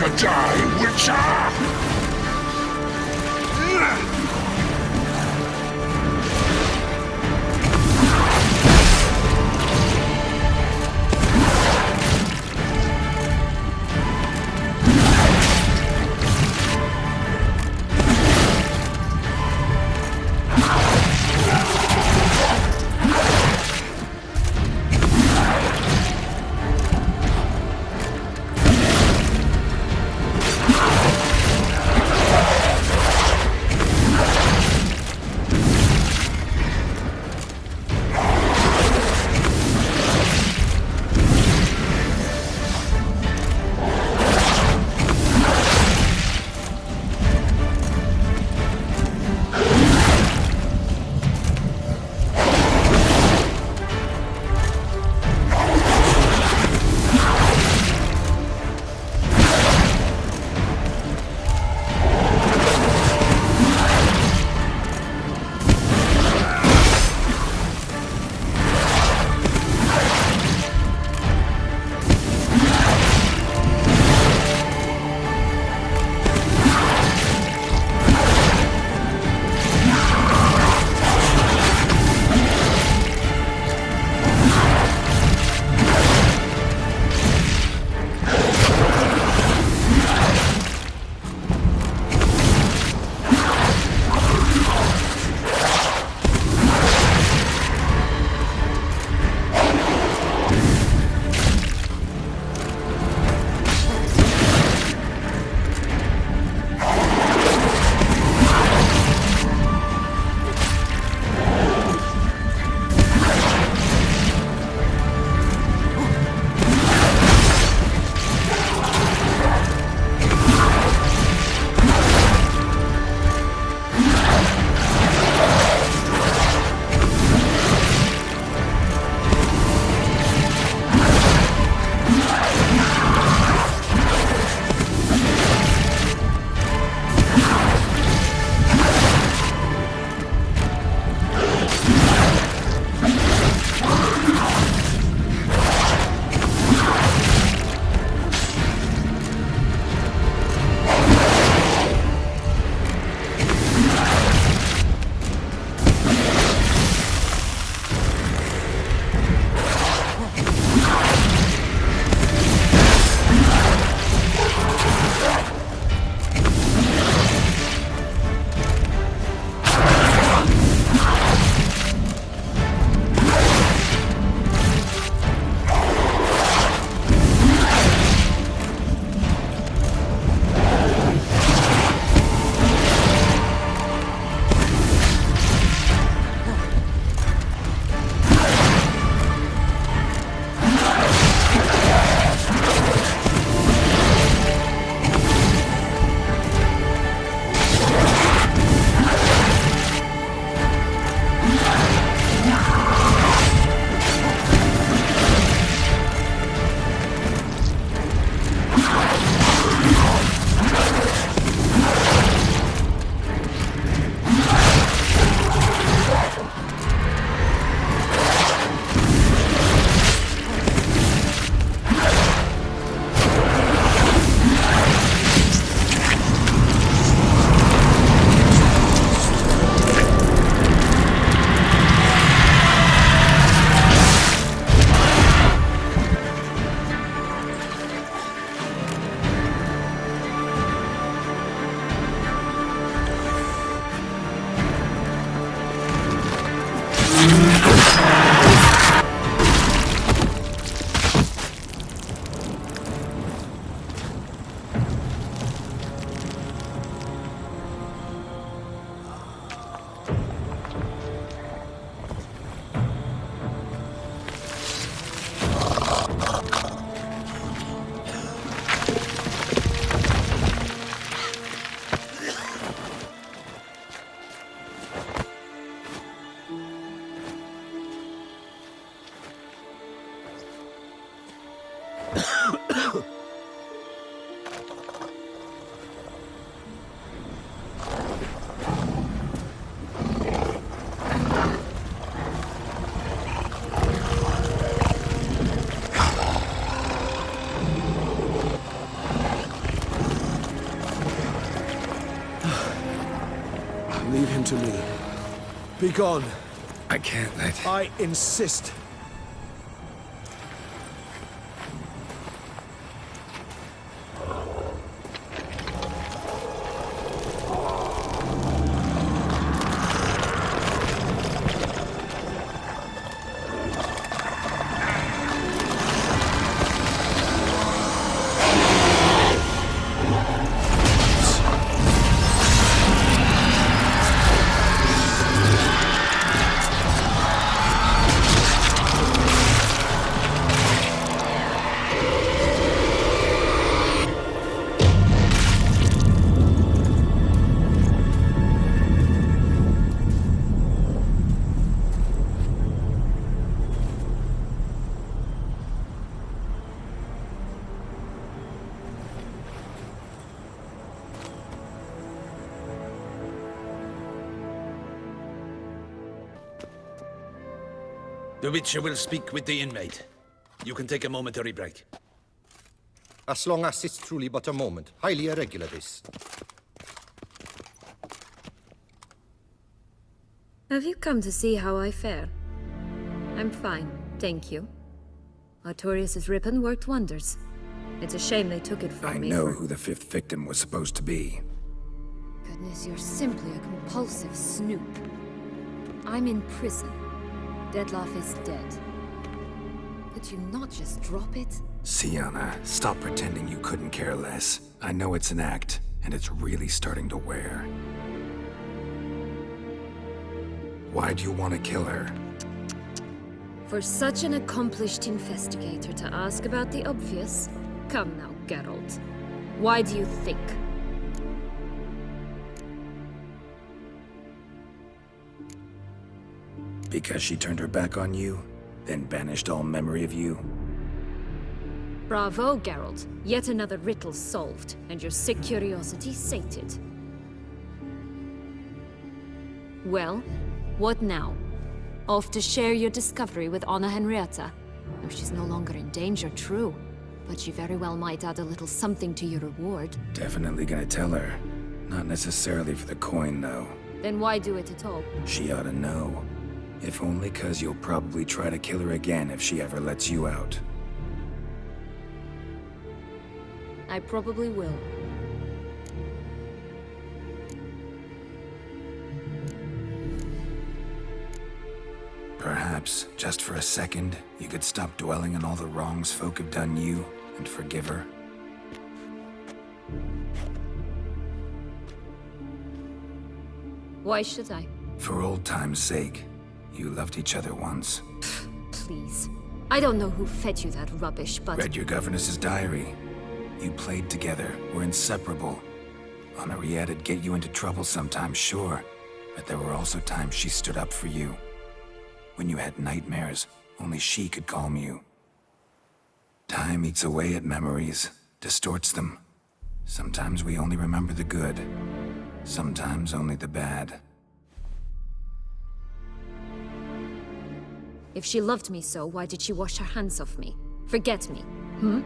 to die, Witcher! Be gone. I can't let... I insist. The Witcher will speak with the inmate. You can take a momentary break. As long as it's truly but a moment. Highly irregular, this. Have you come to see how I fare? I'm fine, thank you. Artorius' ribbon worked wonders. It's a shame they took it from me. I know who the fifth victim was supposed to be. Goodness, you're simply a compulsive snoop. I'm in prison. Dettlaff is dead. Could you not just drop it? Sienna, stop pretending you couldn't care less. I know it's an act, and it's really starting to wear. Why do you want to kill her? For such an accomplished investigator to ask about the obvious? Come now, Geralt. Why do you think? Because she turned her back on you, then banished all memory of you? Bravo, Geralt. Yet another riddle solved, and your sick curiosity sated. Well, what now? Off to share your discovery with Anna Henrietta? No, she's no longer in danger, true. But she very well might add a little something to your reward. Definitely gonna tell her. Not necessarily for the coin, though. Then why do it at all? She ought to know. If only 'cause you'll probably try to kill her again if she ever lets you out. I probably will. Perhaps, just for a second, you could stop dwelling on all the wrongs folk have done you, and forgive her. Why should I? For old time's sake. You loved each other once. Please. I don't know who fed you that rubbish, but... Read your governess's diary. You played together, were inseparable. Henriette'd get you into trouble sometimes, sure. But there were also times she stood up for you. When you had nightmares, only she could calm you. Time eats away at memories, distorts them. Sometimes we only remember the good. Sometimes only the bad. If she loved me so, why did she wash her hands off me? Forget me, hmm?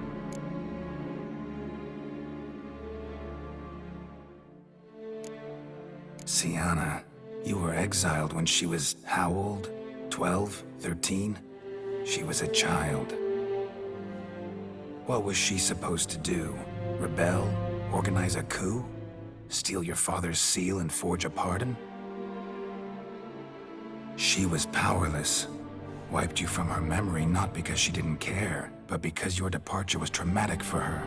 Sienna, you were exiled when she was how old? 12? 13? She was a child. What was she supposed to do? Rebel? Organize a coup? Steal your father's seal and forge a pardon? She was powerless. Wiped you from her memory not because she didn't care, but because your departure was traumatic for her.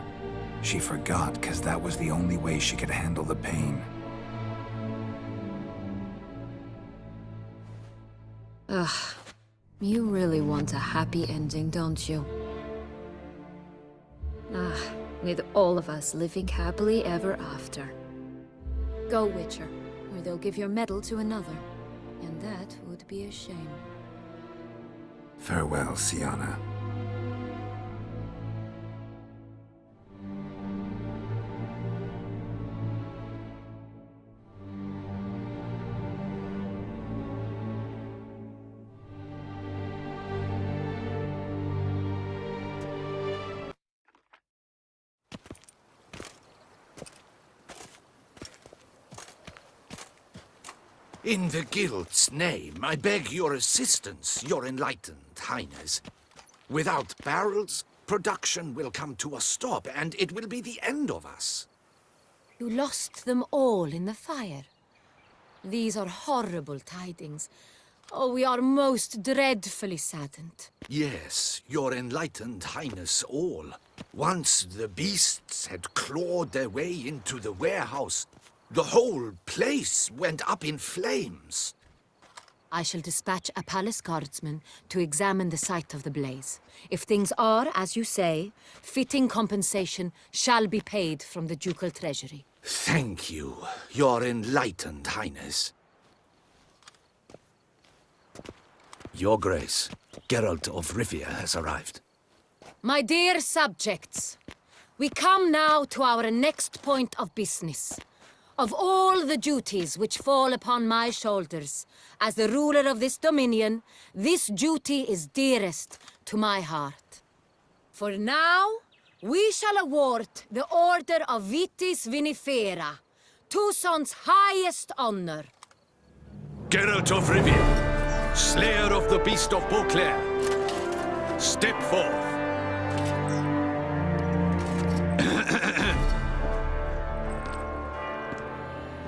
She forgot because that was the only way she could handle the pain. Ugh. You really want a happy ending, don't you? With all of us living happily ever after. Go, Witcher, or they'll give your medal to another. And that would be a shame. Farewell, Sienna. In the Guild's name, I beg your assistance, your enlightened highness. Without barrels, production will come to a stop, and it will be the end of us. You lost them all in the fire. These are horrible tidings. Oh, we are most dreadfully saddened. Yes, your enlightened highness all. Once the beasts had clawed their way into the warehouse, the whole place went up in flames. I shall dispatch a palace guardsman to examine the site of the blaze. If things are, as you say, fitting compensation shall be paid from the ducal treasury. Thank you, your enlightened highness. Your Grace, Geralt of Rivia has arrived. My dear subjects, we come now to our next point of business. Of all the duties which fall upon my shoulders, as the ruler of this dominion, this duty is dearest to my heart. For now, we shall award the Order of Vitis Vinifera, Tucson's highest honor. Geralt of Rivia, Slayer of the Beast of Beauclair, step forth.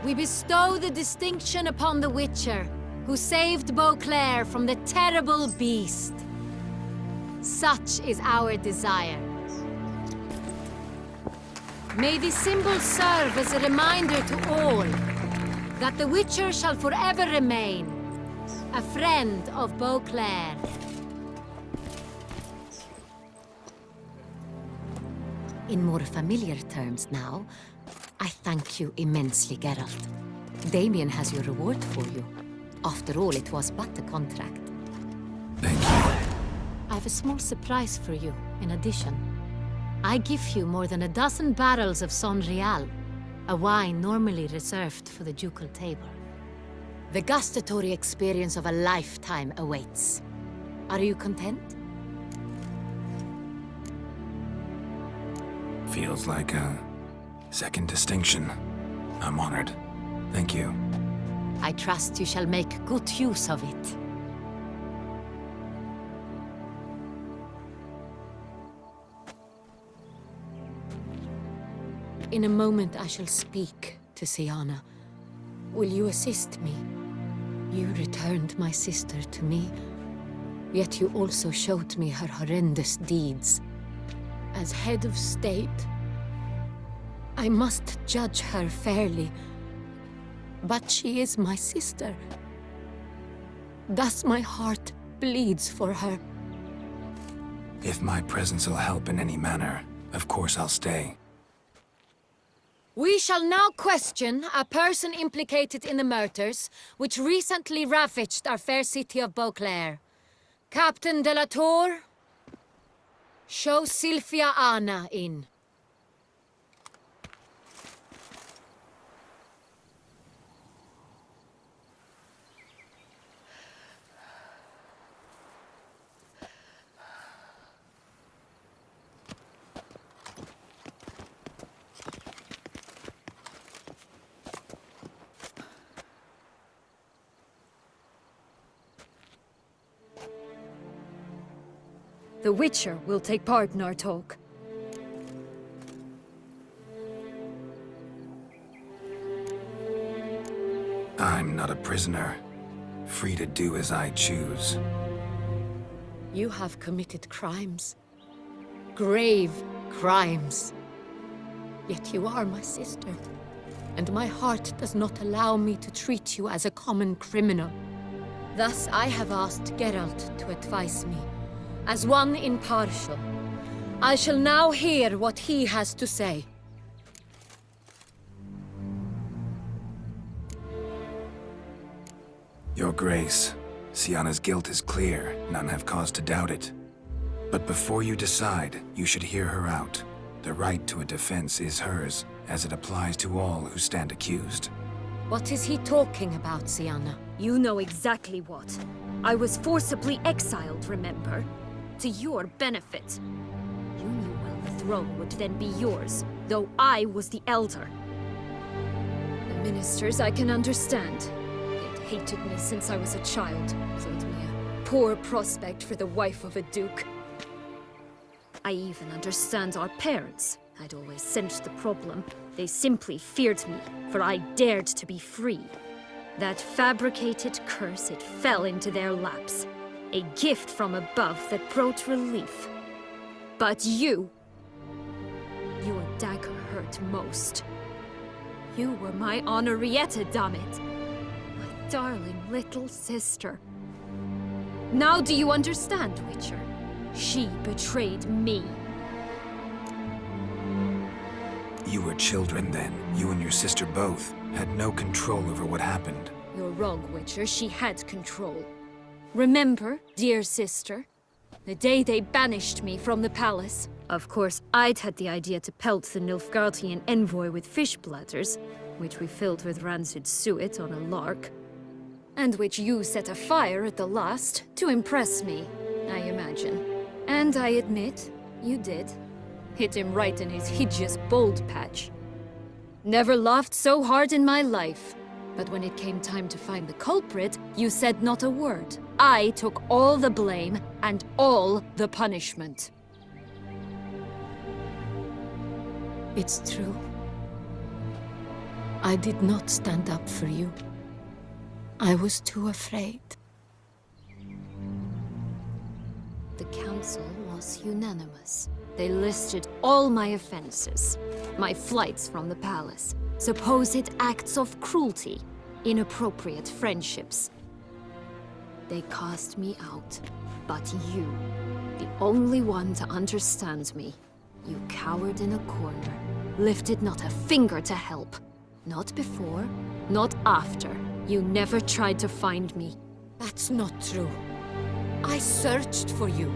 We bestow the distinction upon the Witcher, who saved Beauclair from the terrible beast. Such is our desire. May this symbol serve as a reminder to all that the Witcher shall forever remain a friend of Beauclair. In more familiar terms now, I thank you immensely, Geralt. Damien has your reward for you. After all, it was but a contract. Thank you. I have a small surprise for you, in addition. I give you more than a dozen barrels of Son Real, a wine normally reserved for the ducal table. The gustatory experience of a lifetime awaits. Are you content? Feels like a second distinction. I'm honored. Thank you. I trust you shall make good use of it. In a moment I shall speak to Syanna. Will you assist me? You returned my sister to me, yet you also showed me her horrendous deeds. As head of state, I must judge her fairly. But she is my sister. Thus my heart bleeds for her. If my presence will help in any manner, of course I'll stay. We shall now question a person implicated in the murders which recently ravaged our fair city of Beauclair. Captain de la Tour, show Sylvia Anna in. The Witcher will take part in our talk. I'm not a prisoner, free to do as I choose. You have committed crimes. Grave crimes. Yet you are my sister, and my heart does not allow me to treat you as a common criminal. Thus I have asked Geralt to advise me, as one impartial. I shall now hear what he has to say. Your Grace, Syanna's guilt is clear. None have cause to doubt it. But before you decide, you should hear her out. The right to a defense is hers, as it applies to all who stand accused. What is he talking about, Syanna? You know exactly what. I was forcibly exiled, remember? To your benefit. You knew well the throne would then be yours, though I was the elder. The ministers I can understand. Yet hated me since I was a child. Thought me a poor prospect for the wife of a duke. I even understand our parents. I'd always sensed the problem. They simply feared me, for I dared to be free. That fabricated curse, it fell into their laps. A gift from above that brought relief. But you... your dagger hurt most. You were my Henrietta, damn it! My darling little sister. Now do you understand, Witcher? She betrayed me. You were children then. You and your sister both had no control over what happened. You're wrong, Witcher. She had control. Remember, dear sister? The day they banished me from the palace. Of course, I'd had the idea to pelt the Nilfgaardian envoy with fish bladders, which we filled with rancid suet on a lark. And which you set afire at the last, to impress me, I imagine. And I admit, you did. Hit him right in his hideous bald patch. Never laughed so hard in my life. But when it came time to find the culprit, you said not a word. I took all the blame and all the punishment. It's true. I did not stand up for you. I was too afraid. The council was unanimous. They listed all my offenses. My flights from the palace, supposed acts of cruelty, inappropriate friendships. They cast me out. But you, the only one to understand me, you cowered in a corner, lifted not a finger to help. Not before, not after. You never tried to find me. That's not true. I searched for you.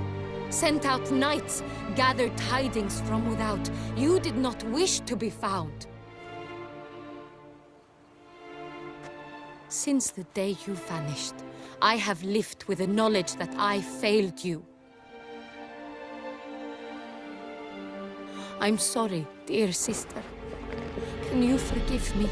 Sent out knights, gathered tidings from without. You did not wish to be found. Since the day you vanished, I have lived with the knowledge that I failed you. I'm sorry, dear sister. Can you forgive me?